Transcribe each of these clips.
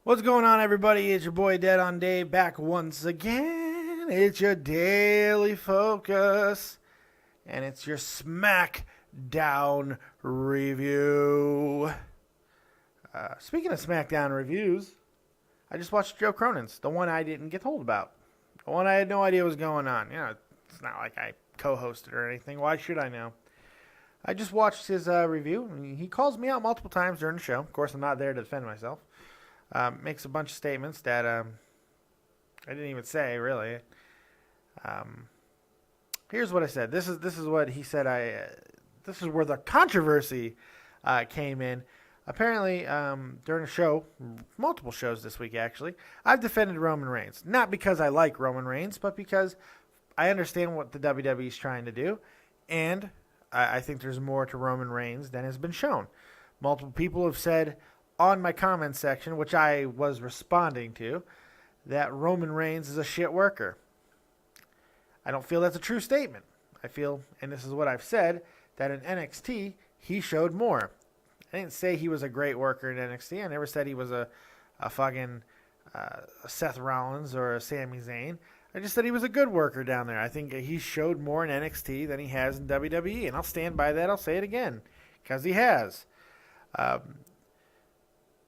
What's going on, everybody? It's your boy Dead on Dave back once again. It's your daily focus, and it's your SmackDown review. Speaking of SmackDown reviews, I just watched Joe Cronin's, the one I didn't get told about, the one I had no idea was going on. You know, it's not like I co-hosted or anything. Why should I know? I just watched his review. He calls me out multiple times during the show. Of course, I'm not there to defend myself. Makes a bunch of statements that I didn't even say, really. Here's what I said. This is what he said. This is where the controversy came in. Apparently, during a show, multiple shows this week actually, I've defended Roman Reigns. Not because I like Roman Reigns, but because I understand what the WWE is trying to do, and I think there's more to Roman Reigns than has been shown. Multiple people have said on my comment section, which I was responding to, that Roman Reigns is a shit worker. I don't feel that's a true statement. I feel, and this is what I've said, that in NXT, he showed more. I didn't say he was a great worker in NXT. I never said he was a fucking Seth Rollins or a Sami Zayn. I just said he was a good worker down there. I think he showed more in NXT than he has in WWE, and I'll stand by that. I'll say it again, because he has.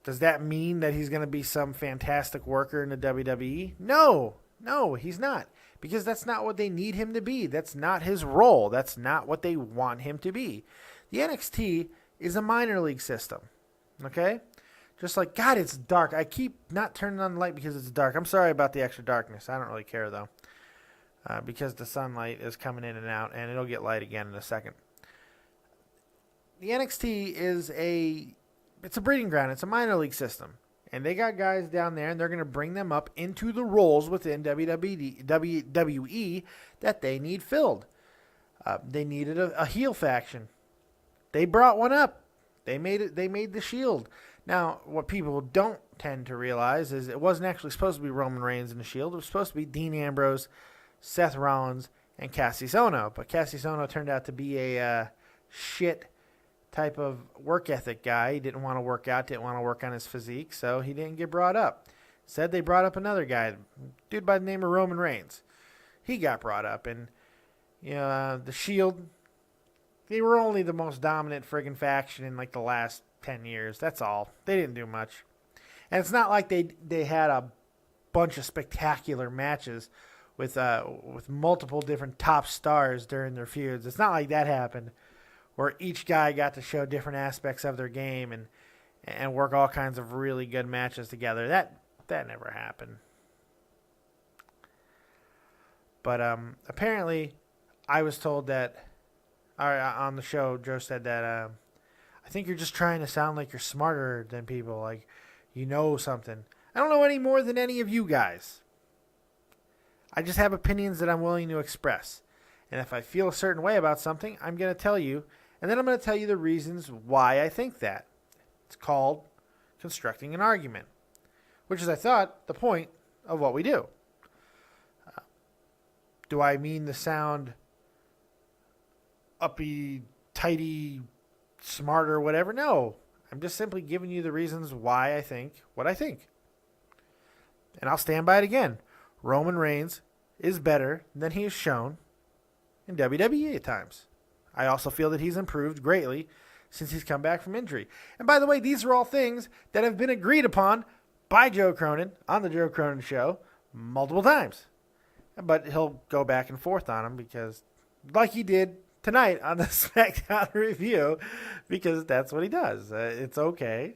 Does that mean that he's going to be some fantastic worker in the WWE? No, he's not. Because that's not what they need him to be. That's not his role. That's not what they want him to be. The NXT is a minor league system. Okay? Just like, God, it's dark. I keep not turning on the light because it's dark. I'm sorry about the extra darkness. I don't really care, though. Because the sunlight is coming in and out, and it'll get light again in a second. The NXT is it's a breeding ground. It's a minor league system. And they got guys down there, and they're going to bring them up into the roles within WWE that they need filled. They needed a heel faction. They brought one up. They made the Shield. Now, what people don't tend to realize is it wasn't actually supposed to be Roman Reigns in the Shield. It was supposed to be Dean Ambrose, Seth Rollins, and Cassius Ohno. But Cassius Ohno turned out to be a shit type of work ethic guy. He didn't want to work out, didn't want to work on his physique, so he didn't get brought up. Said they brought up another guy, dude by the name of Roman Reigns. He got brought up, and the Shield, they were only the most dominant friggin' faction in like the last 10 years. That's all. They didn't do much. And it's not like they had a bunch of spectacular matches with multiple different top stars during their feuds. It's not like that happened, where each guy got to show different aspects of their game and work all kinds of really good matches together. That never happened. But apparently, I was told that on the show, Joe said that I think you're just trying to sound like you're smarter than people, like you know something. I don't know any more than any of you guys. I just have opinions that I'm willing to express. And if I feel a certain way about something, I'm going to tell you. And then I'm going to tell you the reasons why I think that. It's called constructing an argument, which is, I thought, the point of what we do. Do I mean to sound uppy, tighty, smart, or whatever? No. I'm just simply giving you the reasons why I think what I think. And I'll stand by it again. Roman Reigns is better than he has shown in WWE at times. I also feel that he's improved greatly since he's come back from injury. And by the way, these are all things that have been agreed upon by Joe Cronin on the Joe Cronin Show multiple times. But he'll go back and forth on them because, like he did tonight on the SmackDown review, because that's what he does. It's okay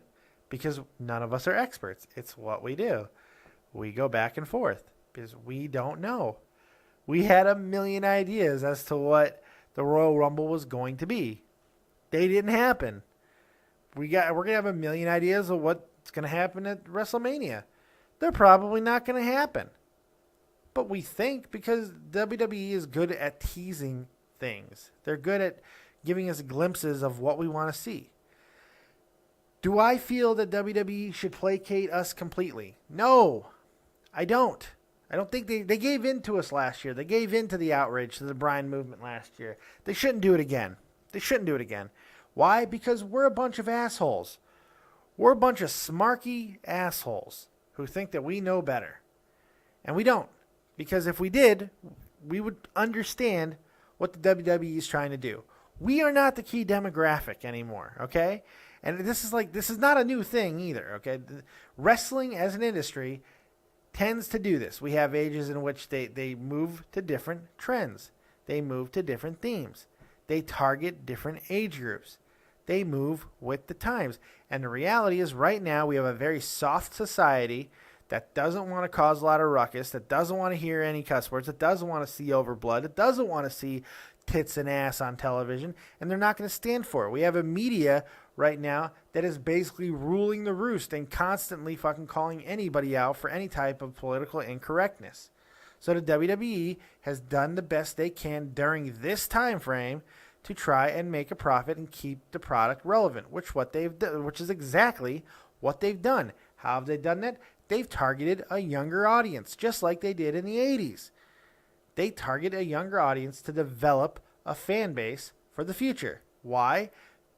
because none of us are experts. It's what we do. We go back and forth because we don't know. We had a million ideas as to what the Royal Rumble was going to be. They didn't happen. We're going to have a million ideas of what's going to happen at WrestleMania. They're probably not going to happen. But we think, because WWE is good at teasing things. They're good at giving us glimpses of what we want to see. Do I feel that WWE should placate us completely? No, I don't. I don't think they gave in to us last year. They gave in to the outrage, to the Bryan movement last year. They shouldn't do it again. Why? Because we're a bunch of assholes. We're a bunch of smarky assholes. who think that we know better. And we don't. Because if we did, we would understand what the WWE is trying to do. We are not the key demographic anymore, okay? And this is not a new thing either, okay? Wrestling as an industry tends to do this. We have ages in which they move to different trends. They move to different themes. They target different age groups. They move with the times. And the reality is right now we have a very soft society that doesn't want to cause a lot of ruckus, that doesn't want to hear any cuss words, that doesn't want to see overblood, that doesn't want to see tits and ass on television, and they're not going to stand for it. We have a media right now that is basically ruling the roost and constantly fucking calling anybody out for any type of political incorrectness. So the WWE has done the best they can during this time frame to try and make a profit and keep the product relevant, which is exactly what they've done. How have they done that? They've targeted a younger audience, just like they did in the 80s. They target a younger audience to develop a fan base for the future. Why?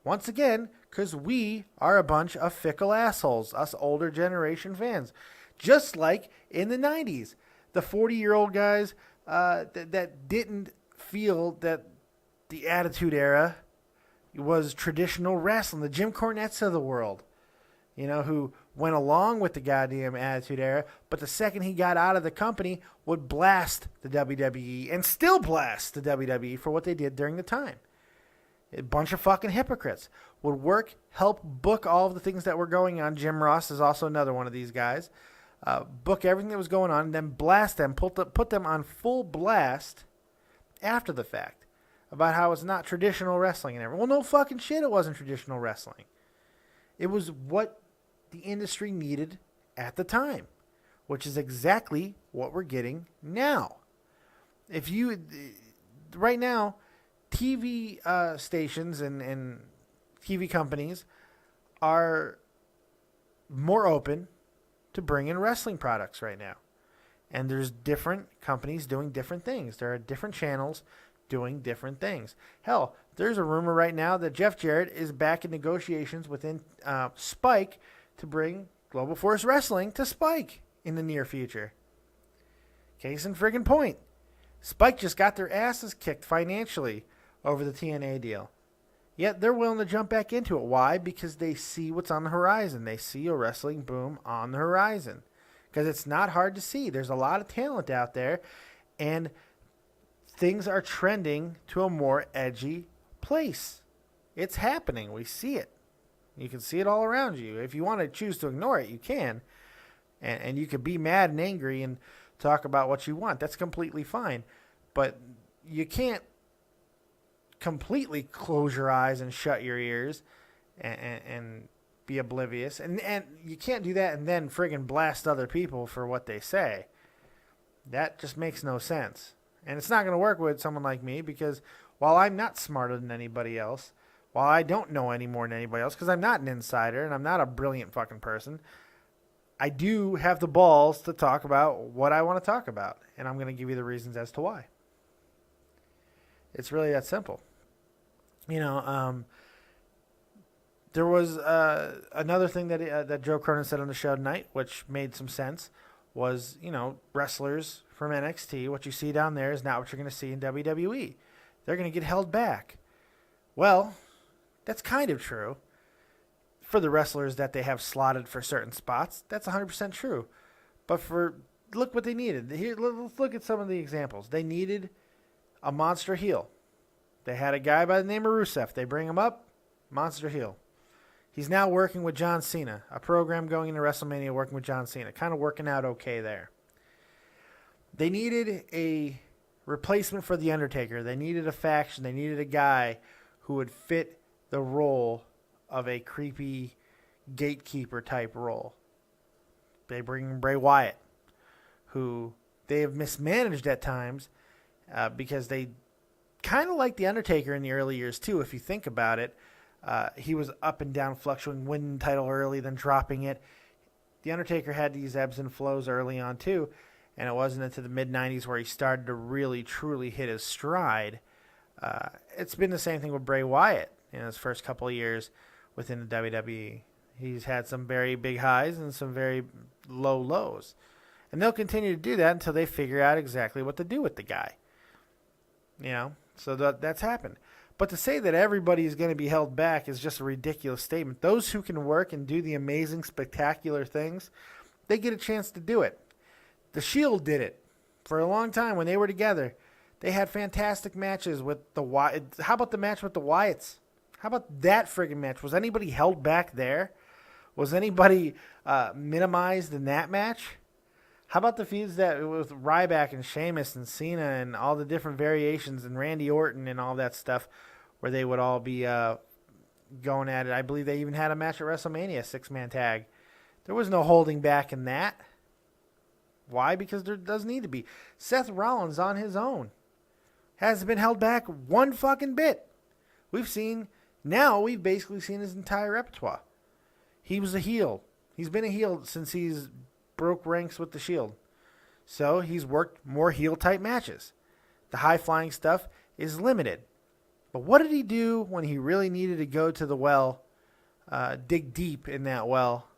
Once again, because we are a bunch of fickle assholes, us older generation fans. Just like in the 90s. The 40-year-old guys that didn't feel that the Attitude Era was traditional wrestling, the Jim Cornettes of the world, who went along with the goddamn Attitude Era, but the second he got out of the company would blast the WWE and still blast the WWE for what they did during the time. A bunch of fucking hypocrites would help book all of the things that were going on. Jim Ross is also another one of these guys. Book everything that was going on and then blast them, put them on full blast after the fact about how it's not traditional wrestling and everything. Well, no fucking shit, it wasn't traditional wrestling. It was what the industry needed at the time, which is exactly what we're getting now. Right now, TV stations and TV companies are more open to bring in wrestling products right now. And there's different companies doing different things. There are different channels doing different things. Hell, there's a rumor right now that Jeff Jarrett is back in negotiations within Spike to bring Global Force Wrestling to Spike in the near future. Case in friggin' point. Spike just got their asses kicked financially over the TNA deal. Yet they're willing to jump back into it. Why? Because they see what's on the horizon. They see a wrestling boom on the horizon. Because it's not hard to see. There's a lot of talent out there. And things are trending to a more edgy place. It's happening. We see it. You can see it all around you. If you want to choose to ignore it, you can. And you can be mad and angry and talk about what you want. That's completely fine. But you can't completely close your eyes and shut your ears and be oblivious. And you can't do that and then friggin' blast other people for what they say. That just makes no sense. And it's not going to work with someone like me because while I'm not smarter than anybody else, while I don't know any more than anybody else, because I'm not an insider and I'm not a brilliant fucking person, I do have the balls to talk about what I want to talk about. And I'm going to give you the reasons as to why. It's really that simple. There was another thing that Joe Cronin said on the show tonight, which made some sense, was, wrestlers from NXT, what you see down there is not what you're going to see in WWE. They're going to get held back. Well, that's kind of true. For the wrestlers that they have slotted for certain spots, that's 100% true. But look what they needed. Here, let's look at some of the examples. They needed a monster heel. They had a guy by the name of Rusev. They bring him up, monster heel. He's now working with John Cena, a program going into WrestleMania working with John Cena. Kind of working out okay there. They needed a replacement for The Undertaker. They needed a faction. They needed a guy who would fit the role of a creepy gatekeeper type role. They bring Bray Wyatt, who they have mismanaged at times because they kind of like The Undertaker in the early years too, if you think about it. He was up and down, fluctuating, winning the title early, then dropping it. The Undertaker had these ebbs and flows early on too, and it wasn't until the mid-90s where he started to really, truly hit his stride. It's been the same thing with Bray Wyatt in his first couple of years within the WWE. He's had some very big highs and some very, low lows. And they'll continue to do that until they figure out exactly what to do with the guy. So that's happened. But to say that everybody is going to be held back is just a ridiculous statement. Those who can work and do the amazing, spectacular things, they get a chance to do it. The Shield did it for a long time when they were together. They had fantastic matches with the Wyatts. How about the match with the Wyatts? How about that friggin' match? Was anybody held back there? Was anybody minimized in that match? How about the feuds that with Ryback and Sheamus and Cena and all the different variations and Randy Orton and all that stuff where they would all be going at it? I believe they even had a match at WrestleMania, 6-man tag. There was no holding back in that. Why? Because there does need to be. Seth Rollins on his own hasn't been held back one fucking bit. We've basically seen his entire repertoire. He was a heel. He's been a heel since he's broke ranks with the Shield. So he's worked more heel-type matches. The high-flying stuff is limited. But what did he do when he really needed to go to the well, dig deep in that well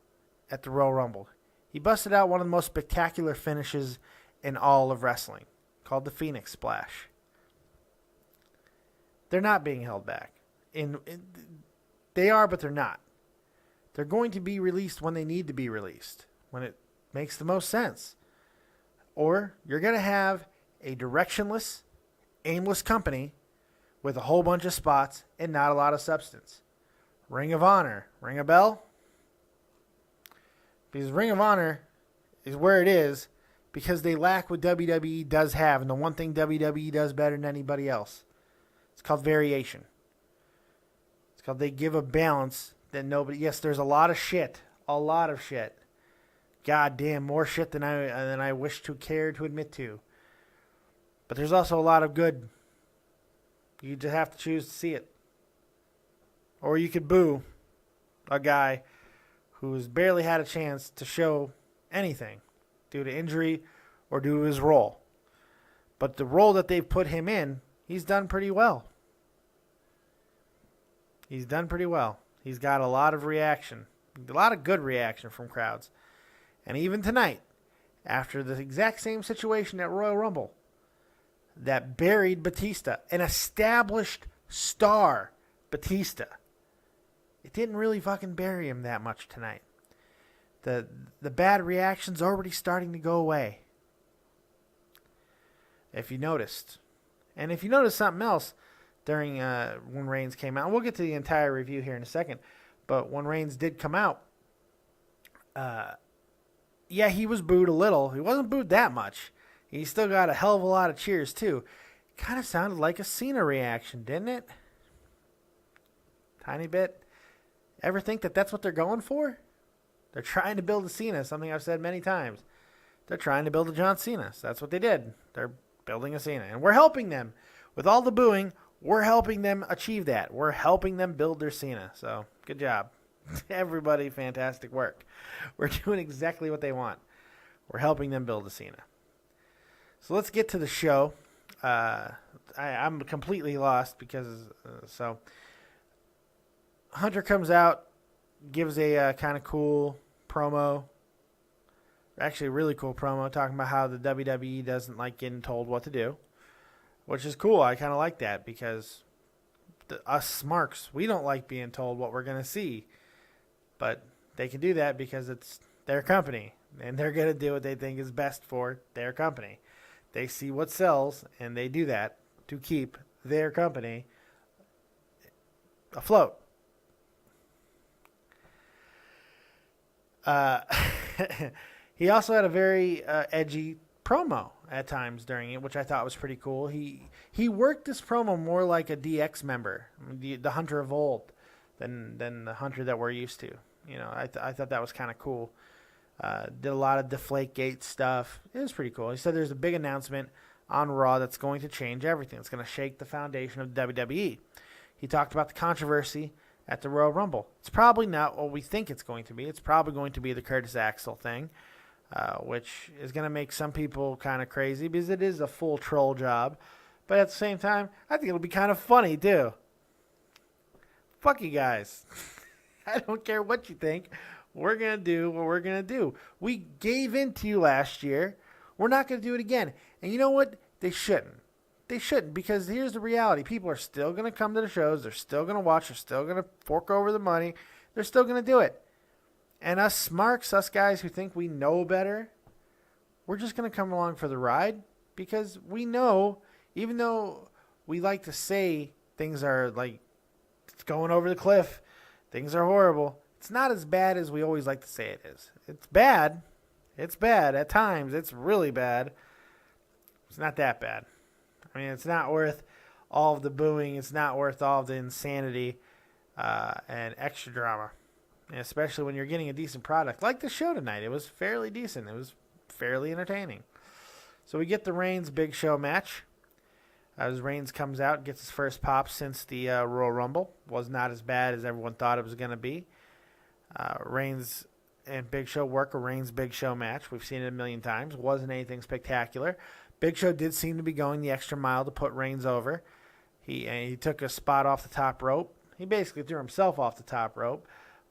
at the Royal Rumble? He busted out one of the most spectacular finishes in all of wrestling, called the Phoenix Splash. They're not being held back. They are, but they're not. They're going to be released when they need to be released, when it makes the most sense. Or you're going to have a directionless, aimless company with a whole bunch of spots and not a lot of substance. Ring of Honor. Ring a bell? Because Ring of Honor is where it is because they lack what WWE does have. And the one thing WWE does better than anybody else. It's called variation. It's called they give a balance that nobody... Yes, there's a lot of shit. A lot of shit. God damn, more shit than I wish to care to admit to. But there's also a lot of good. You just have to choose to see it. Or you could boo a guy who's barely had a chance to show anything due to injury or due to his role. But the role that they've put him in, he's done pretty well. He's done pretty well. He's got a lot of reaction. A lot of good reaction from crowds. And even tonight, after the exact same situation at Royal Rumble that buried Batista, an established star, Batista, it didn't really fucking bury him that much tonight. The bad reaction's already starting to go away. If you noticed. And if you noticed something else during when Reigns came out, and we'll get to the entire review here in a second, but when Reigns did come out, yeah, he was booed a little. He wasn't booed that much. He still got a hell of a lot of cheers, too. Kind of sounded like a Cena reaction, didn't it? Tiny bit. Ever think that that's what they're going for? They're trying to build a Cena, something I've said many times. They're trying to build a John Cena. So that's what they did. They're building a Cena. And we're helping them. With all the booing, we're helping them achieve that. We're helping them build their Cena. So, good job. Everybody, fantastic work. We're doing exactly what they want. We're helping them build a Cena. So let's get to the show. I'm completely lost because Hunter comes out, gives a kind of cool promo. Actually, a really cool promo talking about how the WWE doesn't like getting told what to do, which is cool. I kind of like that because us smarks, we don't like being told what we're going to see. But they can do that because it's their company, and they're going to do what they think is best for their company. They see what sells, and they do that to keep their company afloat. He also had a very edgy promo at times during it, which I thought was pretty cool. He worked this promo more like a DX member, the Hunter of old, than the Hunter that we're used to. You know, I thought that was kind of cool. Did a lot of Deflategate stuff. It was pretty cool. He said there's a big announcement on Raw that's going to change everything. It's going to shake the foundation of WWE. He talked about the controversy at the Royal Rumble. It's probably not what we think it's going to be. It's probably going to be the Curtis Axel thing, which is going to make some people kind of crazy because it is a full troll job. But at the same time, I think it'll be kind of funny, too. Fuck you guys. I don't care what you think. We're going to do what we're going to do. We gave in to you last year. We're not going to do it again. And you know what? They shouldn't. They shouldn't, because here's the reality. People are still going to come to the shows. They're still going to watch. They're still going to fork over the money. They're still going to do it. And us smarks, us guys who think we know better, we're just going to come along for the ride, because we know, even though we like to say things are like it's going over the cliff, things are horrible, it's not as bad as we always like to say it is. It's bad. It's bad. At times, it's really bad. It's not that bad. I mean, it's not worth all of the booing. It's not worth all of the insanity and extra drama, and especially when you're getting a decent product. Like the show tonight. It was fairly decent. It was fairly entertaining. So we get the Reigns Big Show match. As Reigns comes out, gets his first pop since the Royal Rumble. Was not as bad as everyone thought it was going to be. Reigns and Big Show work a Reigns Big Show match. We've seen it a million times. Wasn't anything spectacular. Big Show did seem to be going the extra mile to put Reigns over. He took a spot off the top rope. He basically threw himself off the top rope.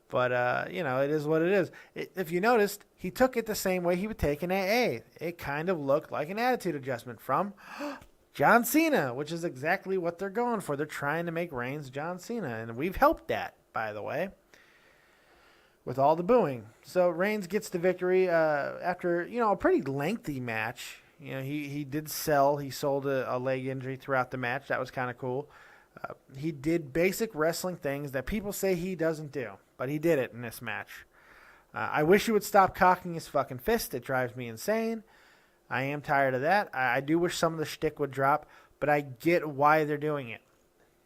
But, it is what it is. If you noticed, he took it the same way he would take an AA. It kind of looked like an attitude adjustment from John Cena, which is exactly what they're going for. They're trying to make Reigns John Cena, and we've helped that, by the way, with all the booing. So Reigns gets the victory after, a pretty lengthy match. He did sell. He sold a leg injury throughout the match. That was kind of cool. He did basic wrestling things that people say he doesn't do, but he did it in this match. I wish he would stop cocking his fucking fist. It drives me insane. I am tired of that. I do wish some of the shtick would drop, but I get why they're doing it.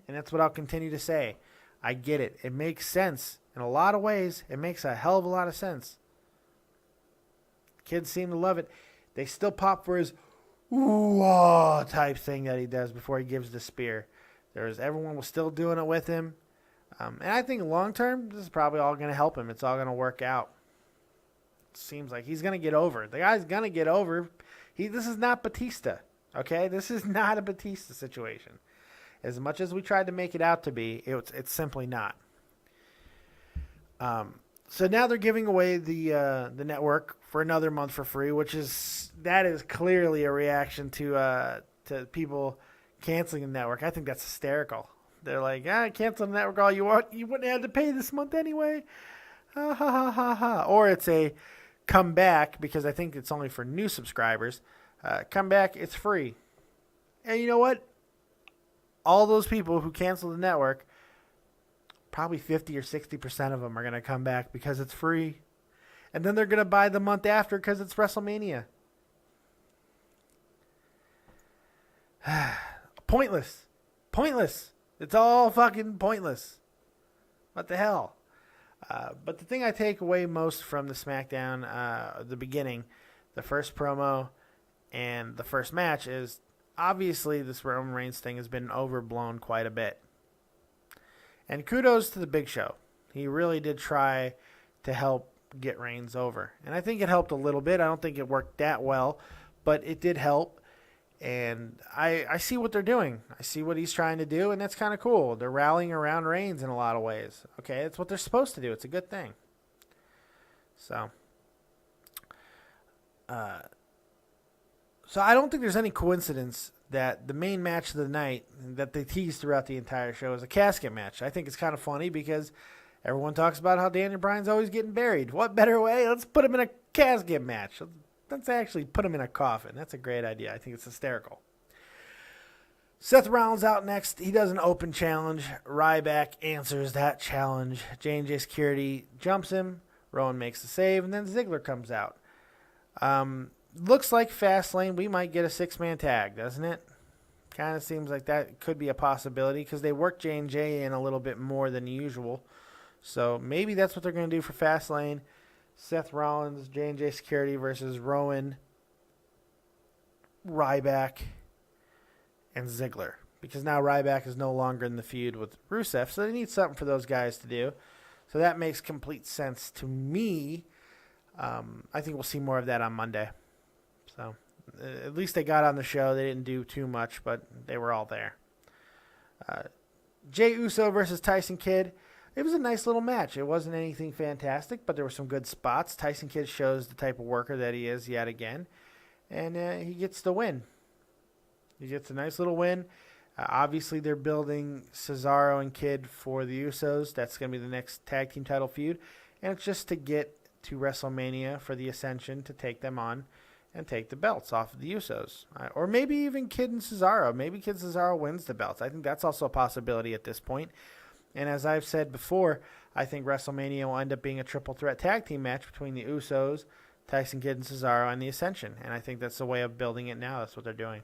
And that's what I'll continue to say. I get it. It makes sense. In a lot of ways, it makes a hell of a lot of sense. Kids seem to love it. They still pop for his ooh-ah type thing that he does before he gives the spear. Everyone was still doing it with him. And I think long term, this is probably all going to help him. It's all going to work out. It seems like he's going to get over. The guy's going to get over. This is not Batista, okay? This is not a Batista situation. As much as we tried to make it out to be, it's simply not. So now they're giving away the network for another month for free, that is clearly a reaction to people canceling the network. I think that's hysterical. They're like, cancel the network all you want. You wouldn't have to pay this month anyway. Ha ha ha ha ha. Or it's a come back, because I think it's only for new subscribers. Come back, it's free. And you know what? All those people who cancel the network, probably 50 or 60% of them are going to come back because it's free. And then they're going to buy the month after because it's WrestleMania. Pointless. It's all fucking pointless. What the hell? But the thing I take away most from the SmackDown, the beginning, the first promo, and the first match is obviously this Roman Reigns thing has been overblown quite a bit. And kudos to the Big Show. He really did try to help get Reigns over. And I think it helped a little bit. I don't think it worked that well, but it did help. And I see what they're doing. I see what he's trying to do, and that's kind of cool. They're rallying around Reigns in a lot of ways. Okay, it's what they're supposed to do. It's a good thing. So I don't think there's any coincidence that the main match of the night that they teased throughout the entire show is a casket match. I think it's kind of funny because everyone talks about how Daniel Bryan's always getting buried. What better way? Let's put him in a casket match. Let's actually put him in a coffin. That's a great idea. I think it's hysterical. Seth Rollins out next. He does an open challenge. Ryback answers that challenge. J&J Security jumps him. Rowan makes the save, and then Ziggler comes out. Looks like Fastlane, we might get a six-man tag, doesn't it? Kind of seems like that could be a possibility because they work J&J in a little bit more than usual. So maybe that's what they're going to do for Fastlane. Seth Rollins, J&J Security versus Rowan, Ryback, and Ziggler. Because now Ryback is no longer in the feud with Rusev, so they need something for those guys to do. So that makes complete sense to me. I think we'll see more of that on Monday. So at least they got on the show. They didn't do too much, but they were all there. Jey Uso versus Tyson Kidd. It was a nice little match. It wasn't anything fantastic, but there were some good spots. Tyson Kidd shows the type of worker that he is yet again, and he gets the win. He gets a nice little win. Obviously, they're building Cesaro and Kidd for the Usos. That's going to be the next tag team title feud, and it's just to get to WrestleMania for the Ascension to take them on and take the belts off of the Usos. Or maybe even Kidd and Cesaro. Maybe Kidd Cesaro wins the belts. I think that's also a possibility at this point. And as I've said before, I think WrestleMania will end up being a triple threat tag team match between the Usos, Tyson Kidd and Cesaro, and the Ascension. And I think that's the way of building it now. That's what they're doing.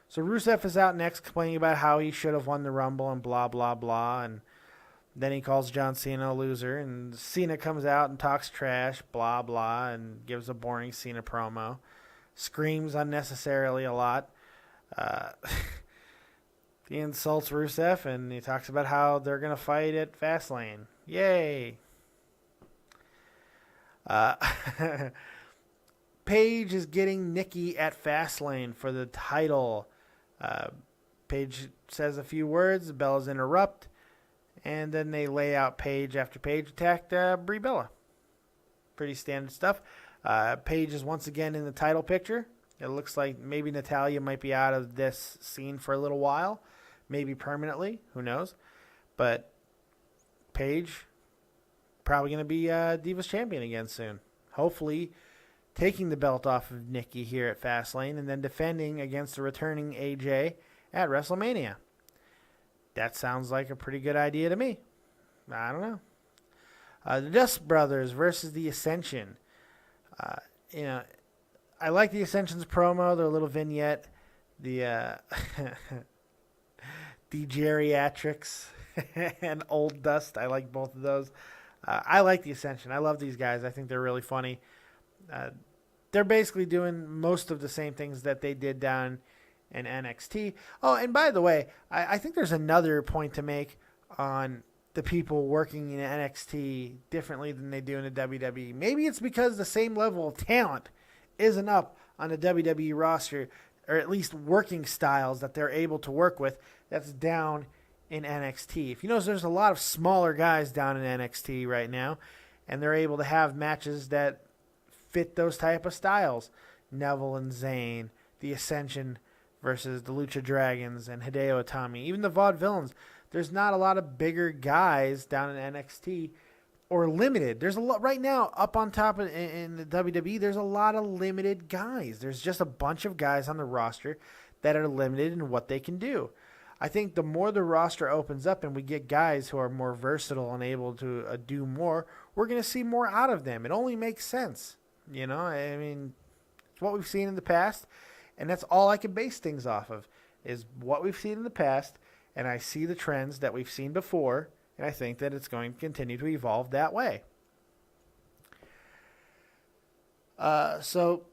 So Rusev is out next complaining about how he should have won the Rumble and blah, blah, blah. And then he calls John Cena a loser. And Cena comes out and talks trash, blah, blah, and gives a boring Cena promo. Screams unnecessarily a lot. He insults Rusev, and he talks about how they're going to fight at Fastlane. Yay! Paige is getting Nikki at Fastlane for the title. Paige says a few words, the Bellas interrupt, and then they lay out Paige after Paige attacked Brie Bella. Pretty standard stuff. Paige is once again in the title picture. It looks like maybe Natalya might be out of this scene for a little while. Maybe permanently. Who knows? But Paige probably going to be Divas Champion again soon. Hopefully taking the belt off of Nikki here at Fastlane and then defending against the returning AJ at WrestleMania. That sounds like a pretty good idea to me. I don't know. The Dust Brothers versus the Ascension. I like the Ascension's promo, their little vignette, the the geriatrics and Old Dust. I like both of those. I like the Ascension. I love these guys. I think they're really funny. They're basically doing most of the same things that they did down in NXT. Oh, and by the way, I think there's another point to make on the people working in NXT differently than they do in the WWE. Maybe it's because the same level of talent isn't up on the WWE roster, or at least working styles that they're able to work with, that's down in NXT. If you notice, there's a lot of smaller guys down in NXT right now, and they're able to have matches that fit those type of styles. Neville and Zayn, the Ascension versus the Lucha Dragons and Hideo Itami. Even the Vaudevillains. There's not a lot of bigger guys down in NXT, or limited. There's a lot right now up on top in the WWE. There's a lot of limited guys. There's just a bunch of guys on the roster that are limited in what they can do. I think the more the roster opens up and we get guys who are more versatile and able to do more, we're going to see more out of them. It only makes sense. You know, I mean, it's what we've seen in the past, and that's all I can base things off of, is what we've seen in the past, and I see the trends that we've seen before, and I think that it's going to continue to evolve that way. So,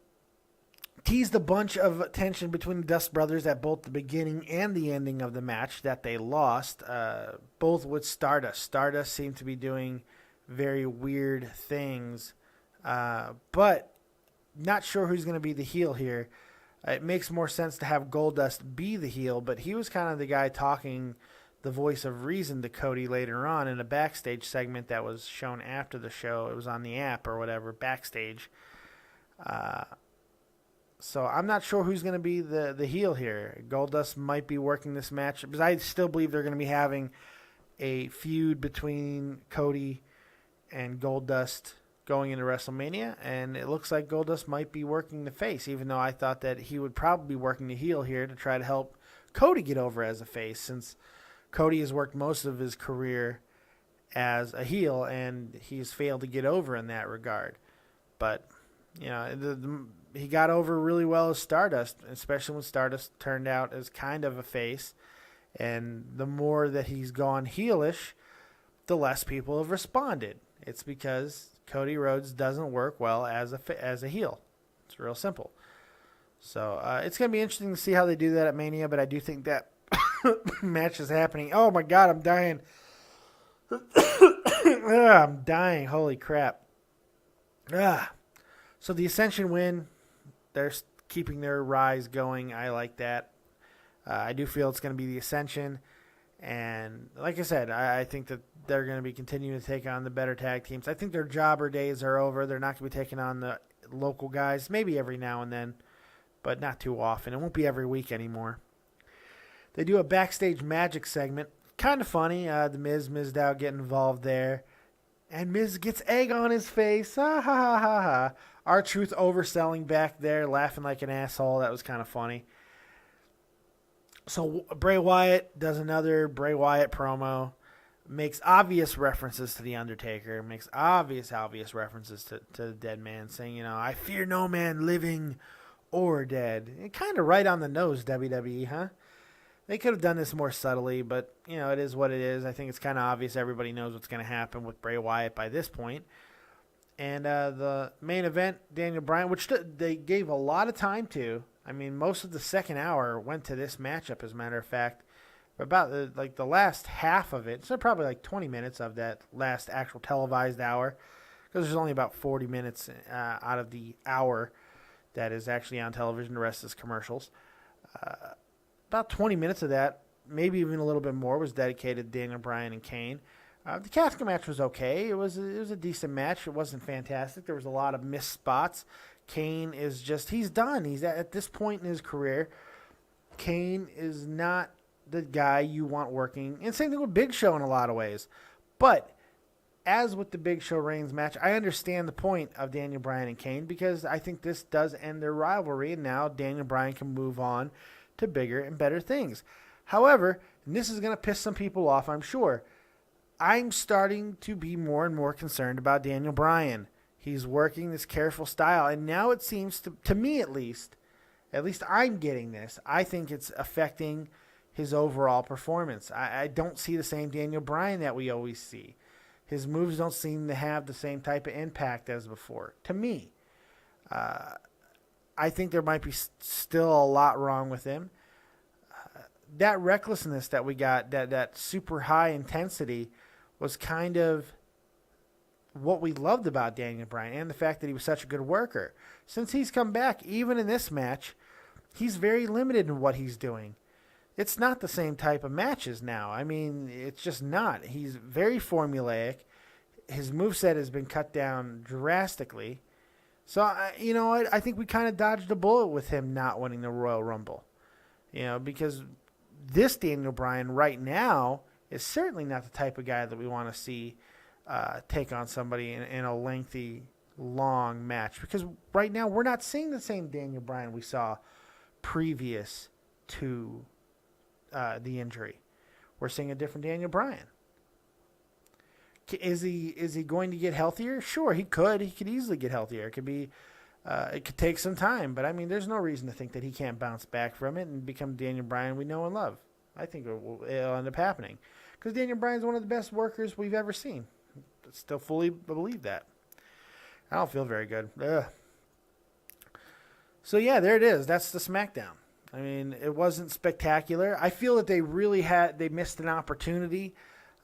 teased a bunch of tension between the Dust Brothers at both the beginning and the ending of the match that they lost, both with Stardust. Stardust seemed to be doing very weird things, but not sure who's going to be the heel here. It makes more sense to have Goldust be the heel, but he was kind of the guy talking the voice of reason to Cody later on in a backstage segment that was shown after the show. It was on the app or whatever, backstage. So I'm not sure who's going to be the heel here. Goldust might be working this match, because I still believe they're going to be having a feud between Cody and Goldust going into WrestleMania, and it looks like Goldust might be working the face, even though I thought that he would probably be working the heel here to try to help Cody get over as a face, since Cody has worked most of his career as a heel, and he's failed to get over in that regard. But, you know, he got over really well as Stardust, especially when Stardust turned out as kind of a face, and the more that he's gone heelish, the less people have responded. It's because Cody Rhodes doesn't work well as a heel. It's real simple. So it's going to be interesting to see how they do that at Mania, but I do think that match is happening. Oh, my God, I'm dying. I'm dying. Holy crap. So the Ascension win. They're keeping their rise going. I like that. I do feel it's going to be the Ascension And like I said, I think that they're going to be continuing to take on the better tag teams. I think their jobber days are over. They're not going to be taking on the local guys, maybe every now and then, but not too often. It won't be every week anymore. They do a backstage magic segment. Kind of funny. The Miz, Mizdow get involved there. And Miz gets egg on his face. Ha ha ha ha ha. R-Truth overselling back there, laughing like an asshole. That was kind of funny. So Bray Wyatt does another Bray Wyatt promo. Makes obvious references to The Undertaker. Makes obvious references to the dead man. Saying, I fear no man living or dead. And kind of right on the nose, WWE, huh? They could have done this more subtly, but, it is what it is. I think it's kind of obvious. Everybody knows what's going to happen with Bray Wyatt by this point. And the main event, Daniel Bryan, which they gave a lot of time to. I mean, most of the second hour went to this matchup, as a matter of fact. About the last half of it, so probably 20 minutes of that last actual televised hour, because there's only about 40 minutes out of the hour that is actually on television. The rest is commercials. About 20 minutes of that, maybe even a little bit more, was dedicated to Daniel Bryan and Kane. The casket match was okay. It was a decent match. It wasn't fantastic. There was a lot of missed spots. Kane is he's done. He's at this point in his career. Kane is not the guy you want working. And same thing with Big Show in a lot of ways. But as with the Big Show Reigns match, I understand the point of Daniel Bryan and Kane, because I think this does end their rivalry, and now Daniel Bryan can move on to bigger and better things. However, and this is going to piss some people off, I'm sure, I'm starting to be more and more concerned about Daniel Bryan. He's working this careful style, and now it seems to me at least I'm getting this. I think it's affecting his overall performance. I don't see the same Daniel Bryan that we always see. His moves don't seem to have the same type of impact as before, to me. I think there might be still a lot wrong with him. That recklessness that we got, that super high intensity, was kind of what we loved about Daniel Bryan, and the fact that he was such a good worker. Since he's come back, even in this match, he's very limited in what he's doing. It's not the same type of matches now. I mean, it's just not. He's very formulaic. His moveset has been cut down drastically. So, I think we kind of dodged a bullet with him not winning the Royal Rumble. Because this Daniel Bryan right now is certainly not the type of guy that we want to see take on somebody in a lengthy, long match. Because right now we're not seeing the same Daniel Bryan we saw previous to the injury. We're seeing a different Daniel Bryan. Is he going to get healthier? Sure, he could. He could easily get healthier. It could be. It could take some time, but I mean, there's no reason to think that he can't bounce back from it and become Daniel Bryan we know and love. I think it'll end up happening, because Daniel Bryan's one of the best workers we've ever seen. I still fully believe that. I don't feel very good. Ugh. So yeah, there it is. That's the SmackDown. I mean, it wasn't spectacular. I feel that they missed an opportunity.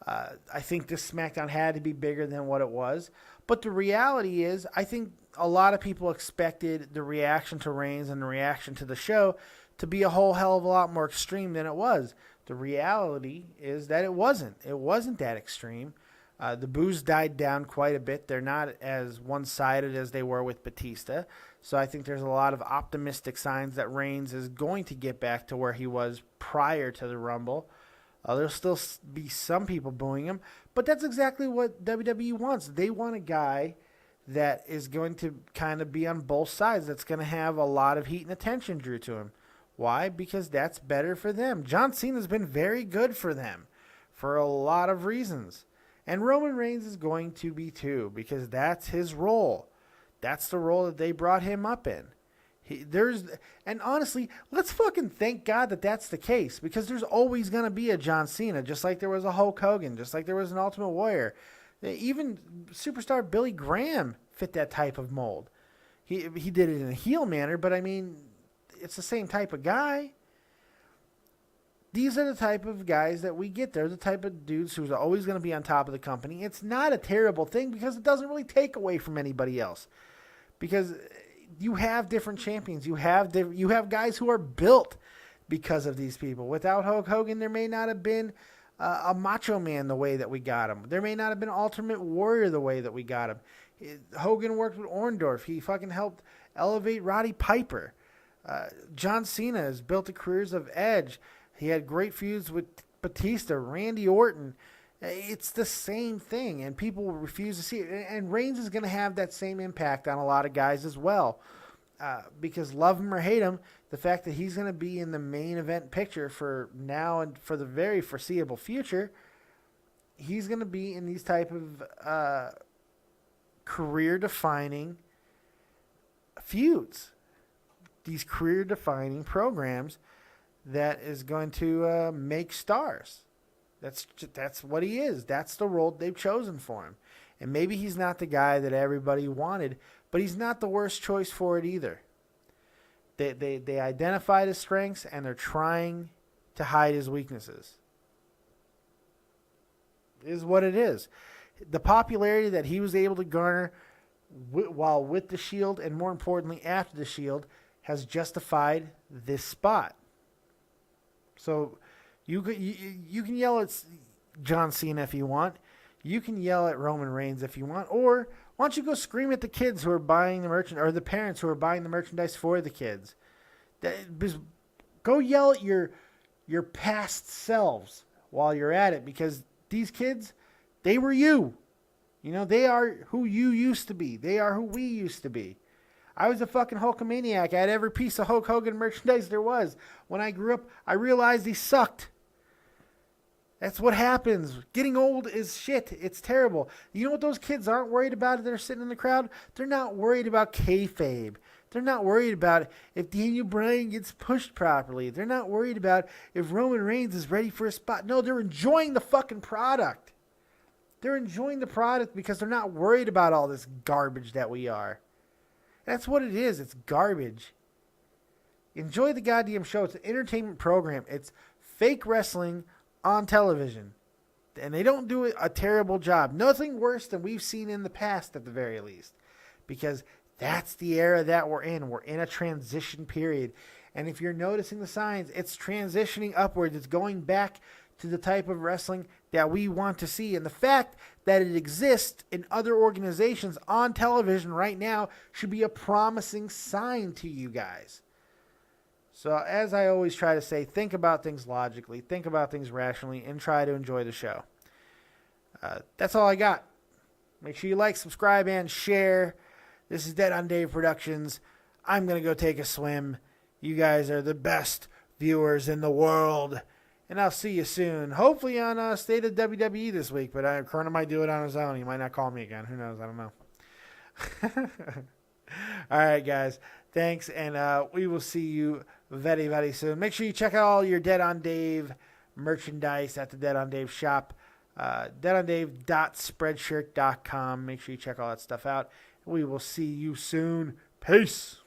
I think this SmackDown had to be bigger than what it was. But the reality is, I think a lot of people expected the reaction to Reigns and the reaction to the show to be a whole hell of a lot more extreme than it was. The reality is that it wasn't. It wasn't that extreme. The boos died down quite a bit. They're not as one-sided as they were with Batista. So I think there's a lot of optimistic signs that Reigns is going to get back to where he was prior to the Rumble. There'll still be some people booing him, but that's exactly what WWE wants. They want a guy that is going to kind of be on both sides, that's going to have a lot of heat and attention drew to him. Why? Because that's better for them. John Cena's been very good for them for a lot of reasons. And Roman Reigns is going to be too, because that's his role. That's the role that they brought him up in. And honestly, let's fucking thank God that that's the case, because there's always going to be a John Cena, just like there was a Hulk Hogan, just like there was an Ultimate Warrior. Even superstar Billy Graham fit that type of mold. He did it in a heel manner, but I mean, it's the same type of guy. These are the type of guys that we get. They're the type of dudes who's always going to be on top of the company. It's not a terrible thing, because it doesn't really take away from anybody else. Because you have different champions. You have guys who are built because of these people. Without Hulk Hogan, there may not have been a Macho Man the way that we got him. There may not have been Ultimate Warrior the way that we got him. Hogan worked with Orndorff. He fucking helped elevate Roddy Piper. John Cena has built the careers of Edge. He had great feuds with Batista, Randy Orton. It's the same thing, and people refuse to see it. And Reigns is going to have that same impact on a lot of guys as well. Because love him or hate him, the fact that he's going to be in the main event picture for now and for the very foreseeable future, he's going to be in these type of career-defining feuds, these career-defining programs that is going to make stars. That's what he is. That's the role they've chosen for him. And maybe he's not the guy that everybody wanted, but he's not the worst choice for it either. They identified his strengths, and they're trying to hide his weaknesses. Is what it is. The popularity that he was able to garner while with the Shield, and more importantly after the Shield, has justified this spot. So you can yell at John Cena if you want. You can yell at Roman Reigns if you want. Or why don't you go scream at the kids who are buying the merchandise, or the parents who are buying the merchandise for the kids. Go yell at your past selves while you're at it, because these kids, they were you. You know, they are who you used to be. They are who we used to be. I was a fucking Hulkamaniac. I had every piece of Hulk Hogan merchandise there was. When I grew up, I realized he sucked. That's what happens. Getting old is shit. It's terrible. You know what those kids aren't worried about? They're sitting in the crowd. They're not worried about kayfabe. They're not worried about if Daniel Bryan gets pushed properly. They're not worried about if Roman Reigns is ready for a spot. No, they're enjoying the fucking product. They're enjoying the product because they're not worried about all this garbage that we are. That's what it is. It's garbage. Enjoy the goddamn show. It's an entertainment program. It's fake wrestling on television. And they don't do a terrible job. Nothing worse than we've seen in the past, at the very least. Because that's the era that we're in. We're in a transition period. And if you're noticing the signs, it's transitioning upwards. It's going back to the type of wrestling that we want to see. And the fact that it exists in other organizations on television right now should be a promising sign to you guys. So as I always try to say, think about things logically, think about things rationally, and try to enjoy the show. That's all I got. Make sure you like, subscribe, and share. This is Dead on Dave Productions. I'm going to go take a swim. You guys are the best viewers in the world. And I'll see you soon. Hopefully on State of WWE this week. But Corona might do it on his own. He might not call me again. Who knows? I don't know. All right, guys. Thanks. And we will see you very, very soon. Make sure you check out all your Dead on Dave merchandise at the Dead on Dave shop. deadondave.spreadshirt.com. Make sure you check all that stuff out. We will see you soon. Peace.